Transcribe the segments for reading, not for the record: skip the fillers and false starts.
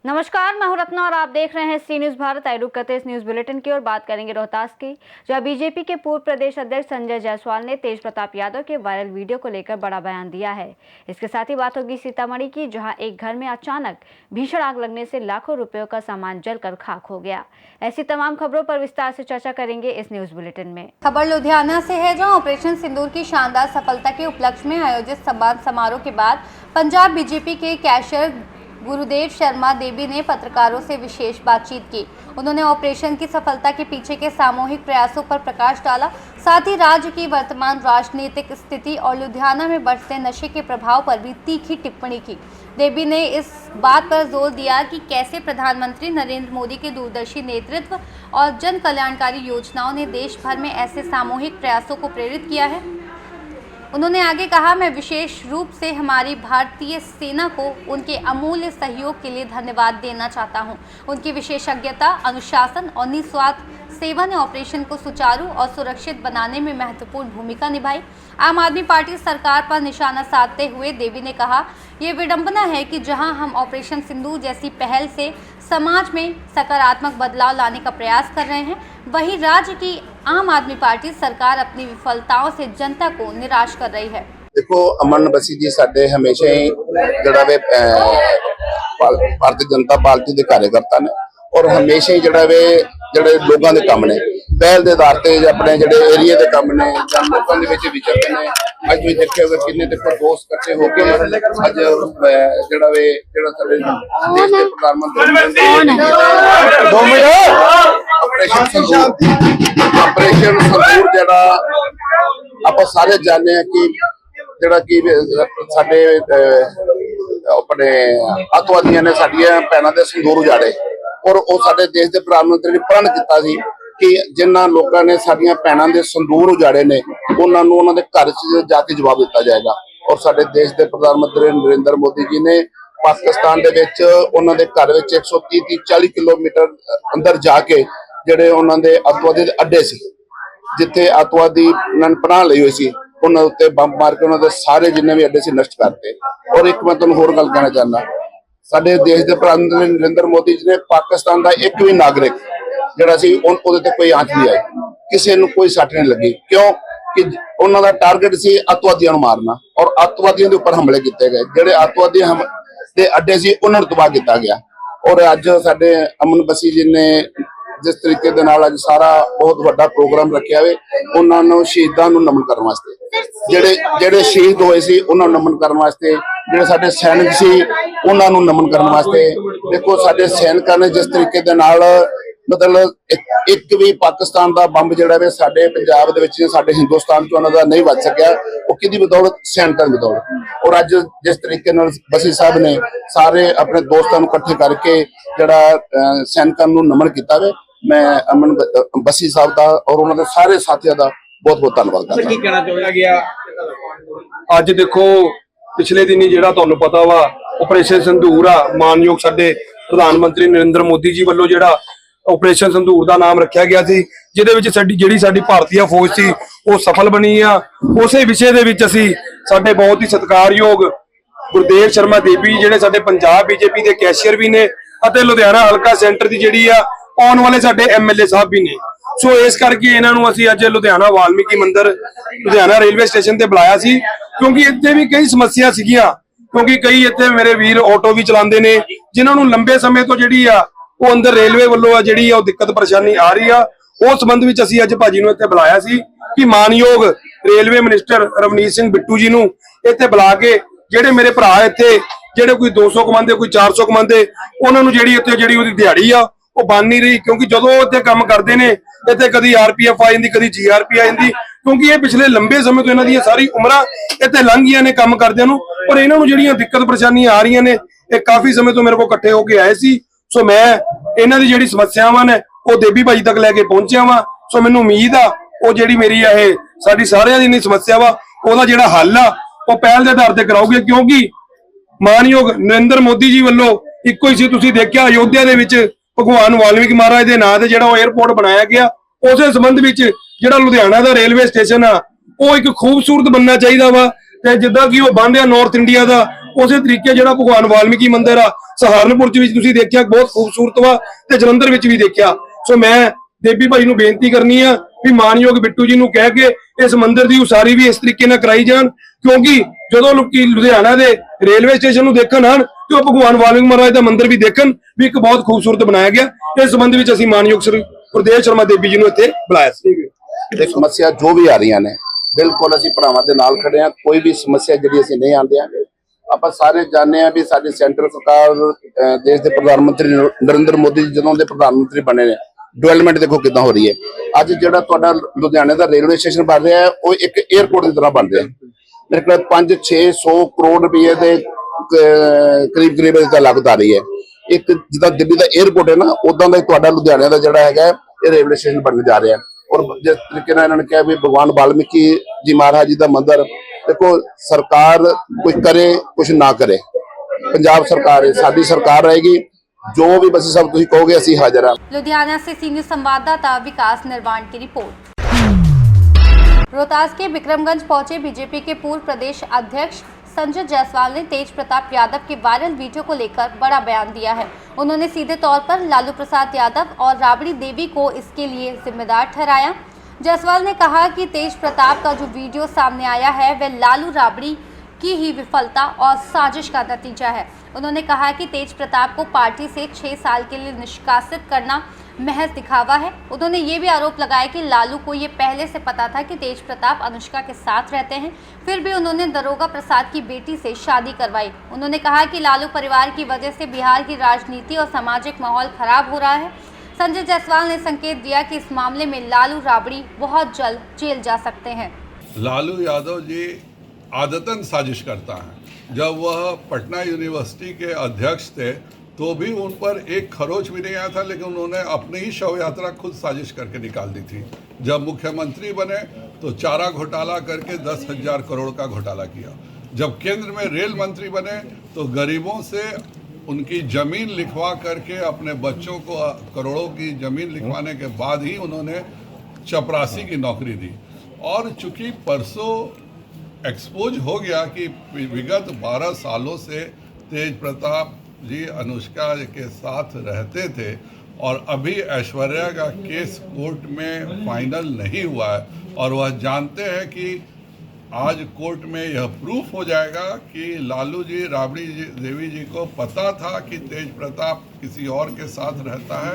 नमस्कार, मैं हूं रत्ना और आप देख रहे हैं सी न्यूज भारत। आई रुक करते हैं इस न्यूज बुलेटिन की और बात करेंगे रोहतास की, जहां बीजेपी के पूर्व प्रदेश अध्यक्ष संजय जायसवाल ने तेज प्रताप यादव के वायरल वीडियो को लेकर बड़ा बयान दिया है। इसके साथ ही बात होगी सीतामढ़ी की, जहां एक घर में अचानक भीषण आग लगने से लाखों रुपयों का सामान जलकर खाक हो गया। ऐसी तमाम खबरों पर विस्तार से चर्चा करेंगे इस न्यूज बुलेटिन में। खबर लुधियाना से है, जहां ऑपरेशन सिंदूर की शानदार सफलता के उपलक्ष्य में आयोजित सम्मान समारोह के बाद पंजाब बीजेपी के कैशियर गुरुदेव शर्मा देवी ने पत्रकारों से विशेष बातचीत की। उन्होंने ऑपरेशन की सफलता के पीछे के सामूहिक प्रयासों पर प्रकाश डाला, साथ ही राज्य की वर्तमान राजनीतिक स्थिति और लुधियाना में बढ़ते नशे के प्रभाव पर भी तीखी टिप्पणी की। देवी ने इस बात पर जोर दिया कि कैसे प्रधानमंत्री नरेंद्र मोदी के दूरदर्शी नेतृत्व और जन कल्याणकारी योजनाओं ने देश भर में ऐसे सामूहिक प्रयासों को प्रेरित किया है। उन्होंने आगे कहा, मैं विशेष रूप से हमारी भारतीय सेना को उनके अमूल्य सहयोग के लिए धन्यवाद देना चाहता हूं। उनकी विशेषज्ञता, अनुशासन और निस्वार्थ सेवा ने ऑपरेशन को सुचारू और सुरक्षित बनाने में महत्वपूर्ण भूमिका निभाई। आम आदमी पार्टी सरकार पर निशाना साधते हुए देवी ने कहा, ये विडंबना है कि जहां हम ऑपरेशन सिंदूर जैसी पहल से समाज में सकारात्मक बदलाव लाने का प्रयास कर रहे हैं, वहीं राज्य की आम आदमी पार्टी सरकार अपनी विफलताओं से जनता को निराश कर रही है। देखो, अमन बसी जी साडे हमेशा ही जड़ा वे भारतीय जनता पार्टी के कार्यकर्ता ने और हमेशा ही जड़ा वे जड़े लोगों के काम ने पहल के आधार पर अपने जड़े एरिया के काम ने लोगों के विचरते हैं। अज भी देखे होगा किन्ने देखो दोस्त इकट्ठे होकर अज जड़ा वे जड़ा साडे देश के प्रधानमंत्री ऑपरेशन संदूर जड़ा आप सारे जाने कि जड़ा कि साडे अपने अतवादियों ने साडियां भैणां दे संदूर उजाड़े और वो साडे देश के प्रधानमंत्री ने प्रण किया कि जिन्हां लोगों ने साडियां भैणां दे संदूर उजाड़े ने उन्हां नूं उन्हां दे घर च जाके जवाब दिता जाएगा। और साडे देश के प्रधानमंत्री नरेंद्र मोदी जी ने पाकिस्तान दे विच उन्हां दे घर विच 130-40 किलोमीटर अंदर जाके जिहड़े उन्हां दे अतवादी अड्डे सी जिथे अतवादी उन्होंने पनाह ली हुई सी उन्होंने उत्ते बंब मार के उन्होंने सारे जिन्ने भी अड्डे सी नष्ट करते। और एक मैं तुहानूं होर गल कहना चाहना, साडे देश के प्रधानमंत्री नरेंद्र मोदी जी ने पाकिस्तान का एक भी नागरिक जिहड़ा सी उहदे ते कोई आंच नहीं आई, किसी नूं कोई सट नहीं लगी, क्यों कि उन्हां दा टारगेट सी अतवादियों नूं मारना और अतवादियों के उपर हमले किए गए। जिहड़े अतवादी दे अड्डे सी उन्हां नूं तबाह किया गया। और अज साडे अमन बसी जी ने जिस तरीके दे नाल अज सारा बहुत बड़ा प्रोग्राम रखा है, उन्होंने शहीदों को नमन करने वास्ते, जेडे शहीद हुए सी उन्होंने नमन करने वास्ते, जेडे साडे सैनिक सी उन्होंने नमन करने वास्ते। देखो साडे सैनिकों ने जिस तरीके दे नाल मतलब एक भी पाकिस्तान का बंब जिहड़ा वे साडे पंजाब दे विच साडे हिंदुस्तान च उन्हां दा नहीं वज सकिया, वो किहदी बदौलत, सैनिकों की बदौलत। और अज जिस तरीके नाल बसी साहब ने सारे अपने दोस्तों को इकट्ठे करके जिहड़ा सैनिकों को नमन किया वे, मैं अमन बसी साहब का और उन्होंने सारे साथियों का बहुत बहुत धन्यवाद करता। की कहना चाहुंगा गया अज देखो पिछले दिन ही जिहड़ा तुहानूं पता वा ऑपरेशन संदूर आ, मानयोग साडे प्रधानमंत्री नरेंद्र मोदी जी वालों जिहड़ा ऑपरेशन संदूर का नाम रखा गया सी, जिहदे विच साडी जिहड़ी साडी भारतीय फौज सी वो सफल बनी आ। उसे विषय दे विच असीं साडे बहुत ही सत्कारयोग गुरुदेव शर्मा देवी जिहड़े साडे पंजाब बीजेपी के कैशियर भी ने अते लुधियाना हल्का सेंटर की जिहड़ी आ आने वाले साडे MLA साहब भी ने। सो इस करके इन्हां नूं असीं अज लुधियाना वाल्मीकि मंदिर लुधियाना रेलवे स्टेशन ते बुलाया सी, क्योंकि इत्थे भी कई समस्या सीगियां, क्योंकि कई इत्थे मेरे वीर ऑटो भी चलाते ने जिन्हां नूं लंबे समय तो जिहड़ी आ वो अंदर रेलवे वालों जिहड़ी आ दिक्कत परेशानी आ रही आ। उस संबंध विच असीं अज भाजी नूं इत्थे बुलाया सी कि मानयोग रेलवे मिनिस्टर रवनीत सिंह बिट्टू जी नूं इत्थे बुला के जिहड़े मेरे भरा इत्थे जिहड़े कोई 200 कमांदे कोई 400 कमांदे उन्हां नूं जिहड़ी इत्थे जिहड़ी उहदी दिहाड़ी आ वो बन नहीं रही, क्योंकि जो इतने काम करते हैं इतने कभी RPF आ जाती कभी GRP आ जाती, क्योंकि ये पिछले लंबे समय तो इन्हों दी सारी उम्र इतने लंघ गई ने काम करदे नूं, पर इन्हां नूं जिहड़ियां दिक्कत परेशानियां आ रही ने ये काफी समय तो मेरे को इकट्ठे होके आए सी। सो मैं इन्हां दी जिहड़ी समस्यावां ने वो देवी भाई तक लैके पहुंचिया वा। सो मैनूं उम्मीद आ वो जिहड़ी मेरी ये साडी सारियां दी समस्या वा ओहदा जिहड़ा हल आ वो पहल के आधार पर कराओगे, क्योंकि मानयोग नरेंद्र मोदी जी वालों इक्को ही सी। तुसीं देखिया अयोध्या दे विच भगवान वाल्मीकि महाराज के नाम से जो एयरपोर्ट बनाया गया, उस संबंध में जो लुधियाना का रेलवे स्टेशन आ वो एक खूबसूरत बनना चाहिए वा, जिदा कि वो बन रहा नॉर्थ इंडिया का ਉਸੇ ਤਰੀਕੇ ਜਿਹੜਾ ਭਗਵਾਨ ਵਾਲਮੀਕੀ ਮੰਦਿਰ ਆ ਸਹਾਰਨਪੁਰ ਚ ਵੀ ਤੁਸੀਂ ਦੇਖਿਆ ਬਹੁਤ ਖੂਬਸੂਰਤ ਵਾ, ਤੇ ਜਲੰਧਰ ਵਿੱਚ ਵੀ ਦੇਖਿਆ। ਸੋ ਮੈਂ ਦੇਬੀ ਭਾਈ ਨੂੰ ਬੇਨਤੀ ਕਰਨੀ ਆ ਵੀ ਮਾਨਯੋਗ ਬਿੱਟੂ ਜੀ ਨੂੰ ਕਹਿ ਕੇ ਇਸ ਮੰਦਿਰ ਦੀ ਉਸਾਰੀ ਵੀ ਇਸ ਤਰੀਕੇ ਨਾਲ ਕਰਾਈ ਜਾਣ, ਕਿਉਂਕਿ ਜਦੋਂ ਲੋਕੀ ਲੁਧਿਆਣਾ ਦੇ ਰੇਲਵੇ ਸਟੇਸ਼ਨ ਨੂੰ ਦੇਖਣ ਆਣ ਤੇ ਉਹ ਭਗਵਾਨ ਵਾਲਮੀਕੀ ਮਹਾਰਾਜ ਦਾ ਮੰਦਿਰ ਵੀ ਦੇਖਣ ਵੀ ਇੱਕ ਬਹੁਤ ਖੂਬਸੂਰਤ ਬਣਾਇਆ ਗਿਆ। ਇਸ ਸੰਬੰਧ ਵਿੱਚ ਅਸੀਂ ਮਾਨਯੋਗ ਸ੍ਰੀ ਗੁਰਦੇਵ ਸ਼ਰਮਾ ਦੇਬੀ ਜੀ ਨੂੰ ਇੱਥੇ ਬੁਲਾਇਆ ਸੀ। ਇਹ ਸਮੱਸਿਆ ਜੋ ਵੀ ਆ ਰਹੀਆਂ ਨੇ ਬਿਲਕੁਲ ਅਸੀਂ ਭਰਾਵਾਂ ਦੇ ਨਾਲ ਖੜੇ ਆ, ਕੋਈ ਵੀ ਸਮੱਸਿਆ ਜਿਹੜੀ ਅਸੀਂ ਨਹੀਂ ਆਉਂਦੇ ਆਂਗੇ। ਆਪਾਂ ਸਾਰੇ ਜਾਣਦੇ ਆ ਵੀ ਸਾਡੀ ਸੈਂਟਰ ਸਰਕਾਰ ਦੇਸ਼ ਦੇ ਪ੍ਰਧਾਨ ਮੰਤਰੀ ਨਰਿੰਦਰ ਮੋਦੀ ਜੀ ਜਦੋਂ ਦੇ ਪ੍ਰਧਾਨ ਮੰਤਰੀ ਬਣੇ ਨੇ, ਡਿਵੈਲਪਮੈਂਟ ਦੇਖੋ ਕਿੱਦਾਂ ਹੋ ਰਹੀ ਹੈ। ਅੱਜ ਜਿਹੜਾ ਤੁਹਾਡਾ ਲੁਧਿਆਣੇ ਦਾ ਰੇਲਵੇ ਸਟੇਸ਼ਨ ਬਣ ਰਿਹਾ ਹੈ ਉਹ ਇੱਕ 에ਅਰਪੋਰਟ ਦੀ ਤਰ੍ਹਾਂ ਬਣ ਰਿਹਾ ਹੈ। ਮੇਰੇ ਕੋਲ 500-600 ਕਰੋੜ ਰੁਪਏ ਦੇ ਕਰੀਬ ਇਹਦਾ ਲਾਗਤ ਆ ਰਹੀ ਹੈ। ਇੱਕ ਜਿੱਦਾਂ ਦਿੱਲੀ ਦਾ 에ਅਰਪੋਰਟ ਹੈ ਨਾ, ਉਦਾਂ ਦਾ ਤੁਹਾਡਾ ਲੁਧਿਆਣੇ ਦਾ ਜਿਹੜਾ ਹੈਗਾ ਇਹ ਰੇਲਵੇ ਸਟੇਸ਼ਨ ਬਣਨ ਜਾ ਰਿਹਾ ਹੈ। ਔਰ ਜਿਸ ਤਰੀਕੇ ਨਾਲ ਇਹਨਾਂ ਨੇ ਕਿਹਾ ਵੀ ਭਗਵਾਨ ਵਾਲਮੀਕੀ ਜੀ ਮਹਾਰਾਜ ਜੀ ਦਾ ਮੰਦਿਰ, ਦੇਖੋ ਸਰਕਾਰ ਕੁਝ ਕਰੇ ਕੁਝ ਨਾ ਕਰੇ, ਪੰਜਾਬ ਸਰਕਾਰ ਹੈ, ਸਾਡੀ ਸਰਕਾਰ रहेगी, जो भी बस सब तुम कहोगे असि हाजिर हाँ। लुधियाना से सीनियर संवाददाता विकास निर्वाण की रिपोर्ट। रोहतास के विक्रमगंज पहुंचे बीजेपी के पूर्व प्रदेश अध्यक्ष संजय जायसवाल ने तेज प्रताप यादव के वायरल वीडियो को लेकर बड़ा बयान दिया है। उन्होंने सीधे तौर पर लालू प्रसाद यादव और राबड़ी देवी को इसके लिए जिम्मेदार ठहराया। जायसवाल ने कहा कि तेज प्रताप का जो वीडियो सामने आया है वह लालू राबड़ी की ही विफलता और साजिश का नतीजा है। उन्होंने कहा कि तेज प्रताप को पार्टी से 6 साल के लिए निष्कासित करना महज दिखावा है। उन्होंने ये भी आरोप लगाया कि लालू को ये पहले से पता था कि तेज प्रताप अनुष्का के साथ रहते हैं, फिर भी उन्होंने दरोगा प्रसाद की बेटी से शादी करवाई। उन्होंने कहा कि लालू परिवार की वजह से बिहार की राजनीति और सामाजिक माहौल खराब हो रहा है। संजय जायसवाल ने संकेत दिया कि इस मामले में लालू राबड़ी बहुत जल्द जेल जा सकते हैं। लालू यादव जी आदतन साजिश करता है। जब वह पटना यूनिवर्सिटी के अध्यक्ष थे तो भी उन पर एक खरोच भी नहीं आया था, लेकिन उन्होंने अपनी ही शव यात्रा खुद साजिश करके निकाल दी थी। जब मुख्यमंत्री बने तो चारा घोटाला करके 10,000 करोड़ का घोटाला किया। जब केंद्र में रेल मंत्री बने तो गरीबों से उनकी ज़मीन लिखवा करके अपने बच्चों को करोड़ों की ज़मीन लिखवाने के बाद ही उन्होंने चपरासी की नौकरी दी। और चूंकि परसों एक्सपोज हो गया कि विगत 12 सालों से तेज प्रताप जी अनुष्का के साथ रहते थे और अभी ऐश्वर्या का केस कोर्ट में फाइनल नहीं हुआ है, और वह जानते हैं कि आज कोर्ट में यह प्रूफ हो जाएगा कि लालू जी राबड़ी देवी जी को पता था कि तेज प्रताप किसी और के साथ रहता है।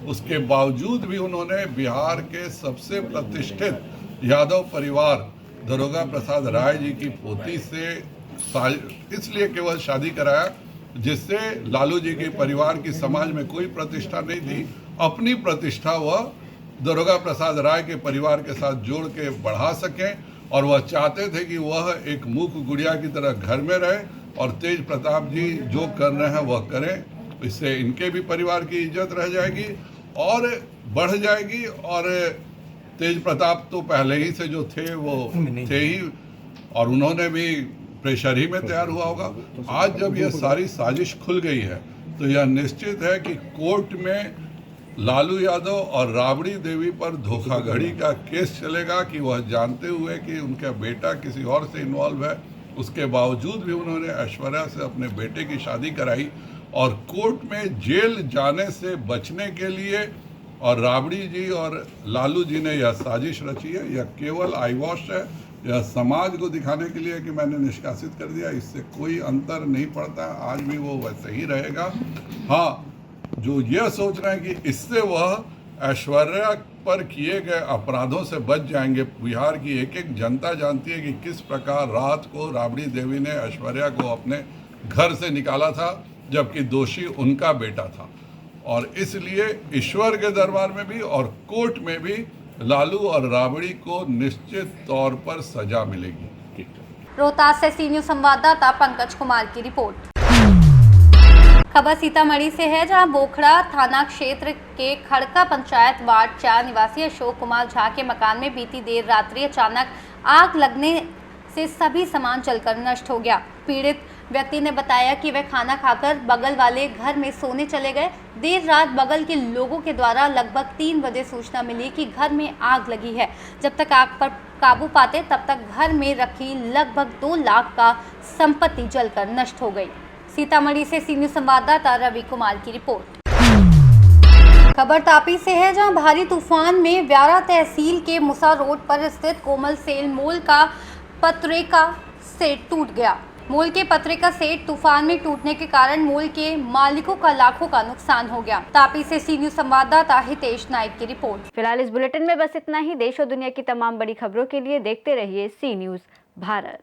उसके बावजूद भी उन्होंने बिहार के सबसे प्रतिष्ठित यादव परिवार दरोगा प्रसाद राय जी की पोती से इसलिए केवल शादी कराया जिससे लालू जी के परिवार की समाज में कोई प्रतिष्ठा नहीं थी। अपनी प्रतिष्ठा वह दरोगा प्रसाद राय के परिवार के साथ जोड़ के बढ़ा सकें, और वह चाहते थे कि वह एक मूक गुड़िया की तरह घर में रहे और तेज प्रताप जी जो कर रहे हैं वह करें। इससे इनके भी परिवार की इज्जत रह जाएगी और बढ़ जाएगी। और तेज प्रताप तो पहले ही से जो थे वो थे ही, और उन्होंने भी प्रेशर ही में तैयार हुआ होगा। आज जब यह सारी साजिश खुल गई है तो यह निश्चित है कि कोर्ट में लालू यादव और राबड़ी देवी पर धोखाधड़ी का केस चलेगा कि वह जानते हुए कि उनका बेटा किसी और से इन्वॉल्व है, उसके बावजूद भी उन्होंने ऐश्वर्या से अपने बेटे की शादी कराई। और कोर्ट में जेल जाने से बचने के लिए और राबड़ी जी और लालू जी ने यह साजिश रची है। यह केवल आई वॉश है, यह समाज को दिखाने के लिए कि मैंने निष्कासित कर दिया। इससे कोई अंतर नहीं पड़ता, आज भी वो वैसे ही रहेगा। हाँ, जो यह सोच रहे हैं कि इससे वह ऐश्वर्या पर किए गए अपराधों से बच जाएंगे, बिहार की एक एक जनता जानती है कि किस प्रकार रात को राबड़ी देवी ने ऐश्वर्या को अपने घर से निकाला था जबकि दोषी उनका बेटा था। और इसलिए ईश्वर के दरबार में भी और कोर्ट में भी लालू और राबड़ी को निश्चित तौर पर सजा मिलेगी। रोहतास से सी न्यूज़ संवाददाता पंकज कुमार की रिपोर्ट। खबर सीतामढ़ी से है, जहां बोखड़ा थाना क्षेत्र के खड़का पंचायत वार्ड 4 निवासी अशोक कुमार झा के मकान में बीती देर रात्रि अचानक आग लगने से सभी सामान जलकर नष्ट हो गया। पीड़ित व्यक्ति ने बताया कि वह खाना खाकर बगल वाले घर में सोने चले गए। देर रात बगल के लोगों के द्वारा लगभग 3 बजे सूचना मिली कि घर में आग लगी है। जब तक आग पर काबू पाते तब तक घर में रखी लगभग 2 लाख का संपत्ति जलकर नष्ट हो गई। सीतामढ़ी से सी न्यूज़ संवाददाता रवि कुमार की रिपोर्ट। खबर तापी से है, जहां भारी तूफान में व्यारा तहसील के मुसा रोड पर स्थित कोमल सेल मॉल का पत्रिका सेट टूट गया। मॉल के पत्रिका सेट तूफान में टूटने के कारण मॉल के मालिकों का लाखों का नुकसान हो गया। तापी से सी न्यूज़ संवाददाता हितेश नाइक की रिपोर्ट। फिलहाल इस बुलेटिन में बस इतना ही। देश और दुनिया की तमाम बड़ी खबरों के लिए देखते रहिए सी न्यूज़ भारत।